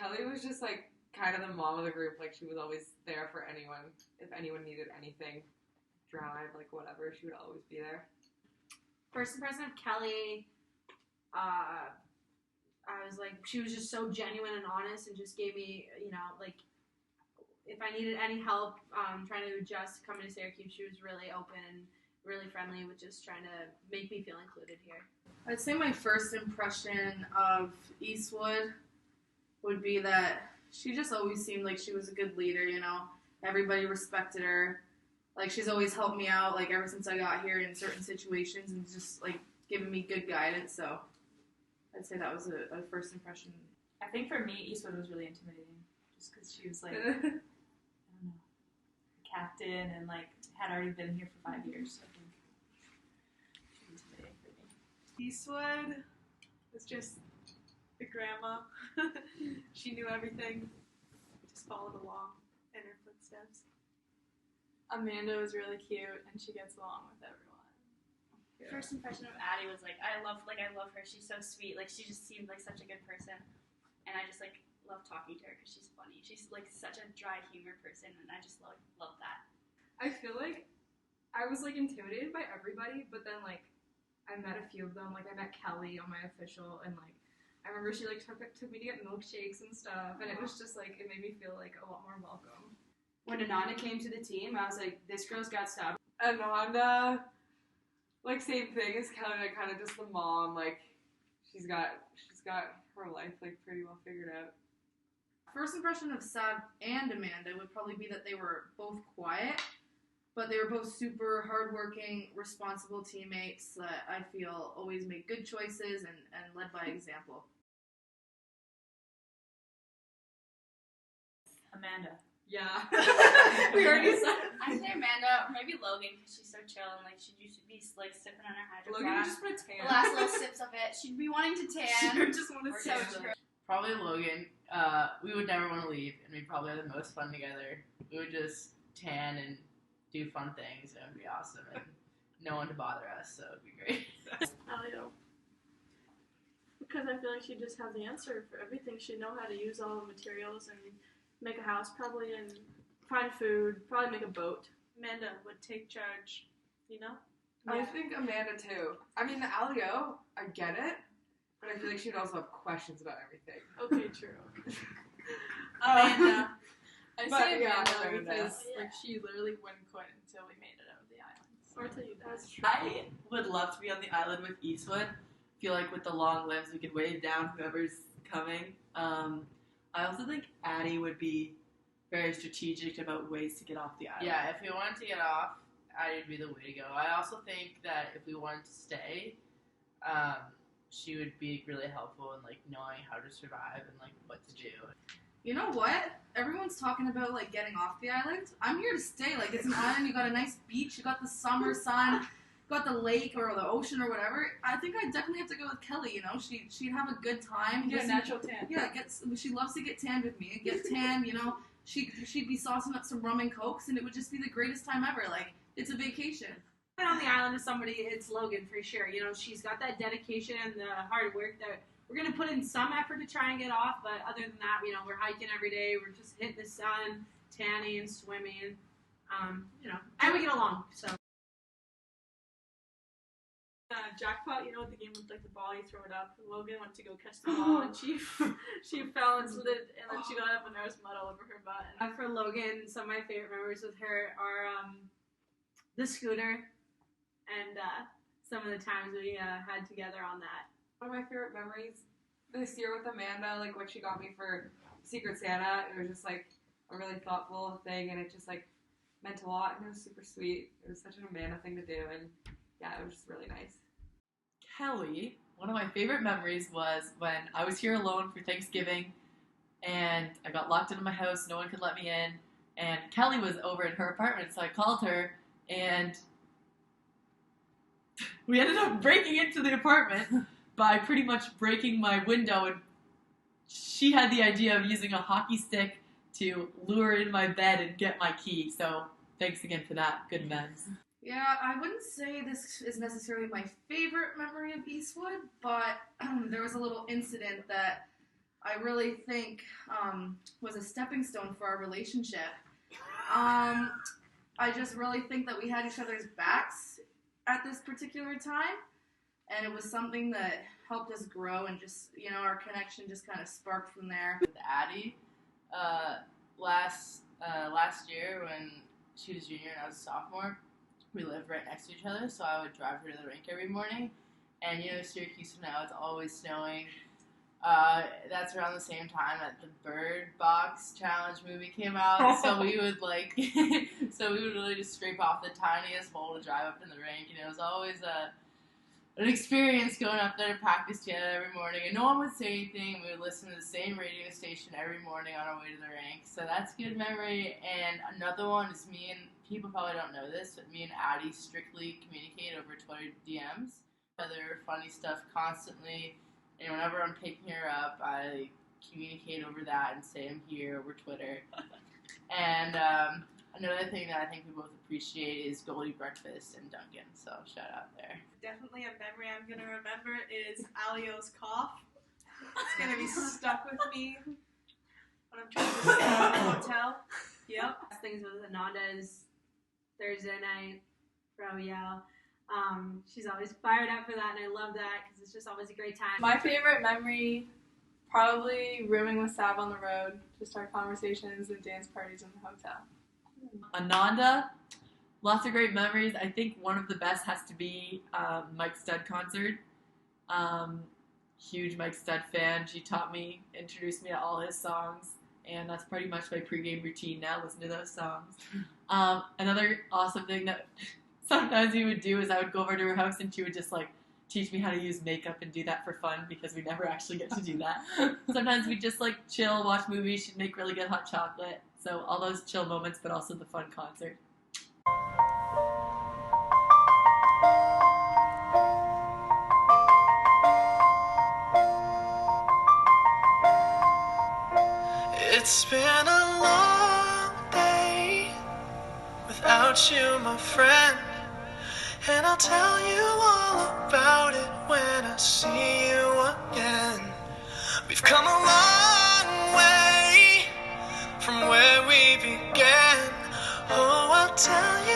Kelly was just like kind of the mom of the group. Like she was always there for anyone. If anyone needed anything, drive, like whatever, she would always be there. First impression of Kelly, I was like, she was just so genuine and honest and just gave me, like, if I needed any help trying to adjust coming to Syracuse, she was really open and really friendly with just trying to make me feel included here. I'd say my first impression of Eastwood would be that she just always seemed like she was a good leader, Everybody respected her. Like, she's always helped me out, like, ever since I got here in certain situations and just, like, giving me good guidance, so I'd say that was a first impression. I think for me, Eastwood was really intimidating, just because she was, like, I don't know, captain and, like, had already been here for 5 years, so I think she was intimidating for me. Eastwood was just the grandma. She knew everything, just followed along in her footsteps. Amanda was really cute, and she gets along with everyone. Yeah. First impression of Addie was like I love her. She's so sweet. Like she just seemed like such a good person, and I just like love talking to her because she's funny. She's like such a dry humor person, and I just love that. I feel like I was like intimidated by everybody, but then like I met a few of them. Like I met Kelly on my official, and like I remember she like took me to get milkshakes and stuff, and it was just like it made me feel like a lot more welcome. When Ananda came to the team, I was like, this girl's got stuff. Ananda, like same thing as Kelly, like kind of just the mom, like she's got her life like pretty well figured out. First impression of Sab and Amanda would probably be that they were both quiet, but they were both super hardworking, responsible teammates that I feel always made good choices and led by example. Amanda. Yeah. We already said. I say Amanda, or maybe Logan, because she's so chill and like she used to be like sipping on her hydro Logan flask. just put a tan. The last little sips of it, she'd be wanting to tan. She just want to So tan. true. Probably Logan. We would never want to leave, and we'd probably have the most fun together. We would just tan and do fun things, and it would be awesome, and no one to bother us, so it'd be great. Alio. Because I feel like she just had the answer for everything. She'd know how to use all the materials and make a house probably and find food, probably make a boat. Amanda would take charge, I think Amanda too. I mean, the Alio, I get it, but I feel like she'd also have questions about everything. Okay, true. Amanda. I But, say yeah, Amanda Amanda. because like she literally wouldn't quit until we made it out of the island. Or till you die. I would love to be on the island with Eastwood. Feel like with the long limbs, we could wave down whoever's coming. I also think Addie would be very strategic about ways to get off the island. Yeah, if we wanted to get off, Addie would be the way to go. I also think that if we wanted to stay, she would be really helpful in like knowing how to survive and like what to do. You know what? Everyone's talking about, like, getting off the island. I'm here to stay. Like, it's an island. You got a nice beach. You got the summer sun. You got the lake or the ocean or whatever. I think I definitely have to go with Kelly, She'd have a good time. Get a natural tan. Yeah, she loves to get tanned with me. Get tan, She'd be saucing up some rum and cokes, and it would just be the greatest time ever. Like, it's a vacation. On the island with somebody, it's Logan for sure. She's got that dedication and the hard work that we're going to put in some effort to try and get off, but other than that, we're hiking every day. We're just hitting the sun, tanning, swimming, and we get along, so. Jackpot, with the game with like the ball, you throw it up. Logan went to go catch the ball, and she fell and slid, and then she got up and there was mud all over her butt. And for Logan, some of my favorite memories with her are the scooter and some of the times we had together on that. One of my favorite memories this year with Amanda, like what she got me for Secret Santa, it was just like a really thoughtful thing, and it just like meant a lot, and it was super sweet. It was such an Amanda thing to do, and yeah, it was just really nice. Kelly, one of my favorite memories was when I was here alone for Thanksgiving, and I got locked into my house, no one could let me in, and Kelly was over in her apartment, so I called her, and we ended up breaking into the apartment by pretty much breaking my window, and she had the idea of using a hockey stick to lure in my bed and get my key, so thanks again for that. Good amends. Yeah, I wouldn't say this is necessarily my favorite memory of Eastwood, but there was a little incident that I really think was a stepping stone for our relationship. I just really think that we had each other's backs at this particular time, and it was something that helped us grow, and just, you know, our connection just kind of sparked from there. With Addie, last year when she was junior and I was a sophomore, we lived right next to each other, so I would drive her to the rink every morning. And you know, Syracuse now, it's always snowing. That's around the same time that the Bird Box Challenge movie came out, so we would really just scrape off the tiniest hole to drive up in the rink, and it was always an experience going up there to practice together every morning, and no one would say anything. We would listen to the same radio station every morning on our way to the rink, so that's a good memory. And another one is me, and people probably don't know this, but me and Addie strictly communicate over Twitter DMs. Other funny stuff constantly, and whenever I'm picking her up, I communicate over that and say I'm here over Twitter. And another thing that I think we both appreciate is Goldie Breakfast and Duncan, so shout out there. Definitely a memory I'm going to remember is Alio's cough. It's going to be stuck with me when I'm trying to stay at the hotel. Yep. Things with Ananda is Thursday night for OEL. She's always fired up for that, and I love that because it's just always a great time. My favorite memory, probably rooming with Sav on the road, just our conversations and dance parties in the hotel. Ananda, lots of great memories. I think one of the best has to be Mike Stud concert. Huge Mike Stud fan. She introduced me to all his songs, and that's pretty much my pregame routine now, listen to those songs. Another awesome thing that sometimes we would do is I would go over to her house and she would just like teach me how to use makeup and do that for fun because we never actually get to do that. Sometimes we'd just like chill, watch movies, she'd make really good hot chocolate. So all those chill moments, but also the fun concert. It's been a long day without you, my friend, and I'll tell you all about it when I see you again. We've come a long way from where we began. Oh, I'll tell you